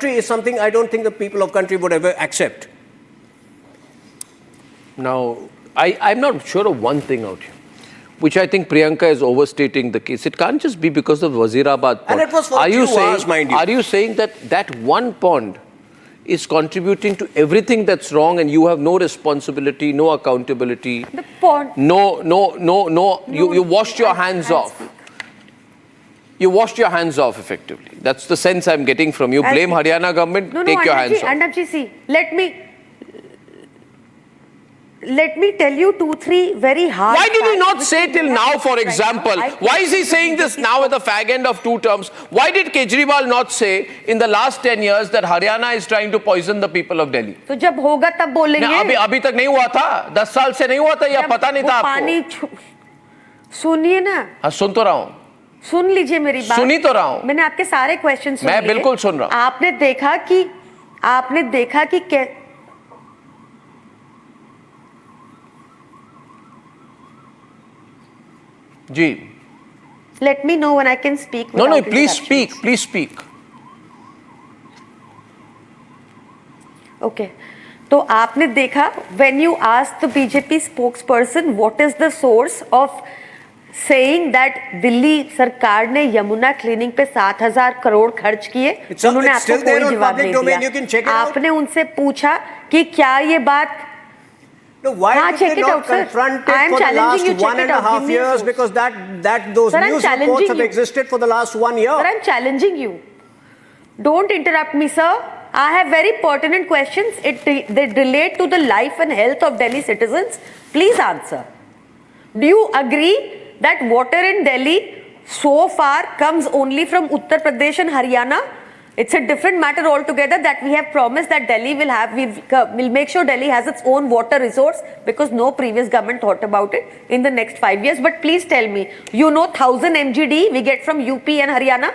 is something I don't think the people of country would ever accept. Now, I'm not sure of one thing out here, which I think Priyanka is overstating the case. It can't just be because of Wazirabad pond. And it was for a few hours, mind you. Are you saying that that one pond is contributing to everything that's wrong and you have no responsibility, no accountability? The pond. No. You washed your hands off. You washed your hands off effectively. That's the sense I'm getting from you. Blame Haryana government, take your hands off. Arnab ji, see, let me tell you 2-3 very hard. Why did he facts not which say we till have now, for right example? now? Why is he saying this now at the fag end of 2 terms? Why did Kejriwal not say in the last 10 years that Haryana is trying to poison the people of Delhi? तो जब होगा तब बोलेंगे. अभी तक नहीं हुआ था, 10 साल से नहीं हुआ था, या पता नहीं था आपको? सुनिए ना. हाँ, सुन तो रहा हूँ. सुन लीजिए मेरी बात. सुनी तो रहा हूँ. मैंने आपके सारे क्वेश्चन सुन लिए. मैं बिल्कुल सुन रहा हूँ. आपने देखा कि जी. Let me know when I can speak. No, without please interruptions. speak. Please speak. Okay. तो आपने देखा when you asked the BJP spokesperson what is the source of saying that Delhi सरकार ने यमुना क्लीनिंग पे 7,000 करोड़ खर्च किए, उन्होंने आपको कोई जवाब नहीं दिया. आपने उनसे पूछा कि क्या ये बात. No, why did they not confront it for the last 1.5 years? Because those news reports have existed for the last 1 year. Sir, I'm challenging you. Don't interrupt me, sir. I have very pertinent questions. They relate to the life and health of Delhi citizens. Please answer. Do you agree that water in Delhi so far comes only from Uttar Pradesh and Haryana? It's a different matter altogether that we have promised that Delhi we'll make sure Delhi has its own water resource because no previous government thought about it in the next 5 years. But please tell me, 1,000 MGD we get from UP and Haryana?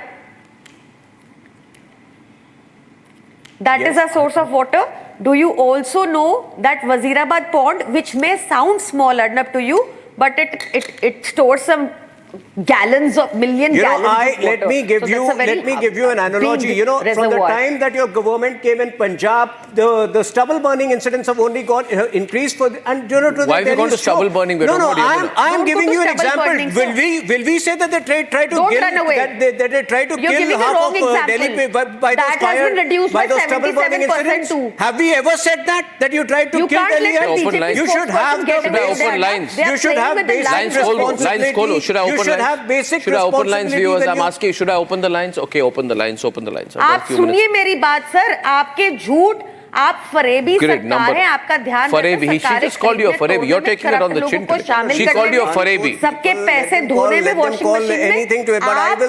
That is a source of water. Do you also know that Wazirabad pond, which may sound small, Arnab, to you, but it stores some gallons of gallons of water. Let me give you an analogy. From the time that your government came in Punjab, the stubble burning incidents have only got increased why have you gone to stubble burning? I am giving you an example. Will we say that they try to kill half of Delhi by those fires, by those stubble burning incidents? Have we ever said that you tried to kill Delhi? You should have open lines. You should have basic responsibility. Should have basic should I open lines, viewers? I'm asking, should I open the lines? Okay, open the lines. आप सुनिए मेरी बात sir, आपके झूठ, आप फरेबी सरकार हैं, आपका ध्यान फरेबी. She just called you a फरेबी. You're taking it on the chin. She called you a फरेबी. सबके पैसे धोने में वॉशिंग मशीन में. आप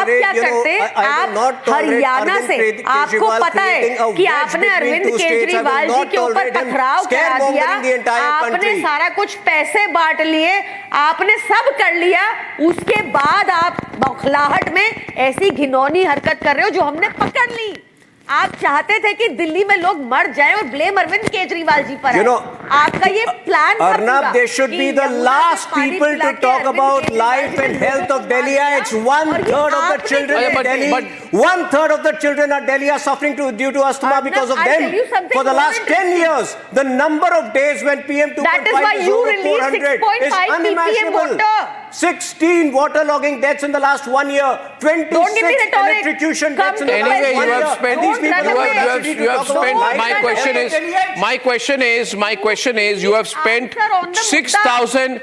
क्या करते हैं? आप हरियाणा से, आपको पता है कि आपने अरविंद केजरीवाल जी के ऊपर पथराव करा दिया, आपने सारा कुछ पैसे बांट लिए, आपने सब कर लिया, उसके बाद आप बौखलाहट में ऐसी घिनौनी हरकत कर रहे हो जो हमने पकड़ ली. आप चाहते थे कि दिल्ली में लोग मर जाएं और ब्लेम अरविंद केजरीवाल जी पर है. आपका ये plan Arnab, they should be the last people to talk about life and health of Delhi. It's 1/3 of the children in Delhi. 1/3 of the children in Delhi are suffering due to asthma because of them. For the last 10 years, the number of days when PM 2.5 is over 400 is unimaginable. 16 waterlogging deaths in the last 1 year. 26 electrocution deaths in the last 1 year. Anyway, you have spent. My question is, you have spent 6,000,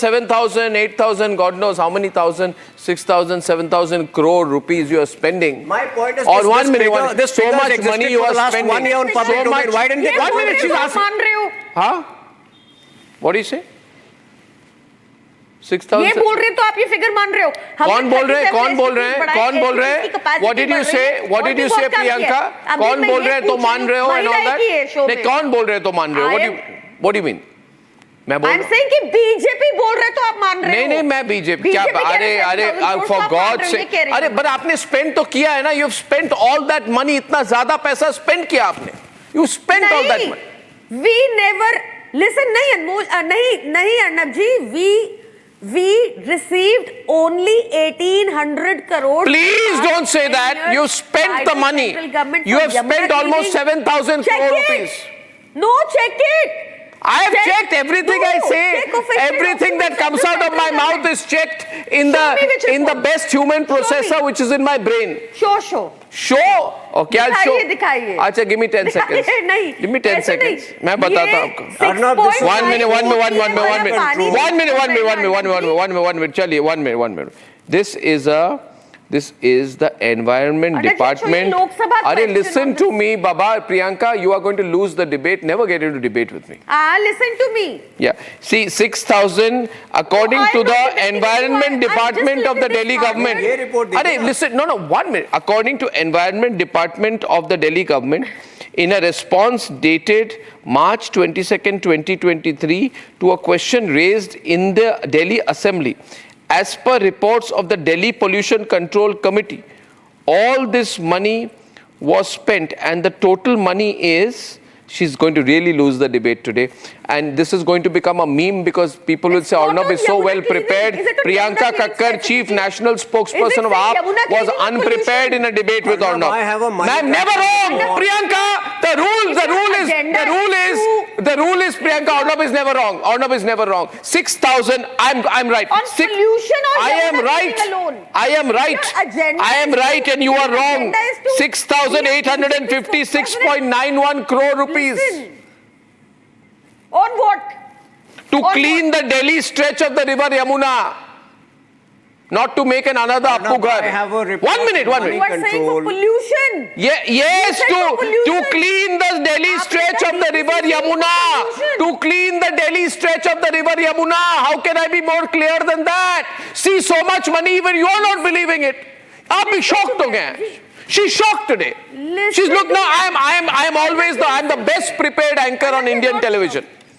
7,000, 8,000, God knows how many thousand, 6,000, 7,000 crore rupees you are spending. My point is, or 1 minute, this so much money you are spending. 1 year on public domain. Why didn't they? 1 minute, she's asking. Huh? What do you say? 6,000. ये बोल रहे हैं तो आप ये figure मान रहे हो. कौन बोल रहे हैं? What did you say? Priyanka? कौन बोल रहे हैं तो मान रहे हो and all that? नहीं, कौन बोल रहे हैं तो मान रहे हो? What do you mean? I'm saying कि बीजेपी बोल रहे तो आप मान रहे हो. नहीं, मैं बीजेपी क्या? अरे for God sake, अरे but आपने spend तो किया है ना? You've spent all that money, इतना ज्यादा पैसा spend किया आपने. You spent all that money. We never listen. नहीं अनमोल, नहीं अर्नब जी, We received only 1,800 crores. Please don't say that. tenure You spent by the money. central government You for have spent Yamuna almost cleaning. 7,000 Check crore it. rupees. No, check it. I have Check- checked everything No, I say. check official Everything that documents comes of the out of my central mouth government. is checked in Show me which the report. best human Show me. processor which is in my brain. Show. Show. Okay, I'll show. दिखाइए. अच्छा, give me 10 seconds. नहीं. Give me 10 ऐसे seconds. नहीं. मैं बताता ये हूँ आपको. 6.5 Arnab, this is- One minute. पानी Chaliye, this is the environment Ajay, department. Lok Sabha Arey, question listen on to this. me, Baba. Priyanka, you are going to lose the debate. Never get into debate with me. Listen to me. Yeah. See, 6,000 according No, to I'm the not debating Environment anyone. I'm Department just of the listening Delhi to government. ये report Arey, देखो ना. listen. No, 1 minute. According to Environment Department of the Delhi government, in a response dated March 22nd, 2023 to a question raised in the Delhi Assembly, as per reports of the Delhi Pollution Control Committee, all this money was spent and the total money is, she's going to really lose the debate today, and this is going to become a meme because people will say not Arnab on is so Yamuna well cleaning. prepared. Is it on Priyanka Yamuna cleaning Kakkar, Chief specifically? National Spokesperson of saying AAP, Yamuna was cleaning or unprepared in a debate with Arnab, Arnab. I have a money Ma'am, back never wrong. report. Priyanka, the rule is Priyanka, Arnab is never wrong. Arnab is never wrong. 6,000, I'm right. On pollution or I am Yamuna right. cleaning alone? I am right. Your agenda I am is to- right and you are your wrong. agenda is to- 6,856.91 crore rupees Listen. On what? to on clean the Delhi stretch of the river Yamuna. Not to make another Arnab, Appu Ghar. I have a report. 1 minute. You are saying for Control. pollution. Yes, said for to pollution. clean the Delhi Aapne stretch said of the river this is Yamuna. pollution. To clean the Delhi stretch of the river Yamuna. How can I be more clear than that? See, so much money, even you are not believing it. Aap bhi shocked ho gaye. She's shocked today. Listen She's look. to No, me. I'm always I'm the best prepared anchor on Indian television.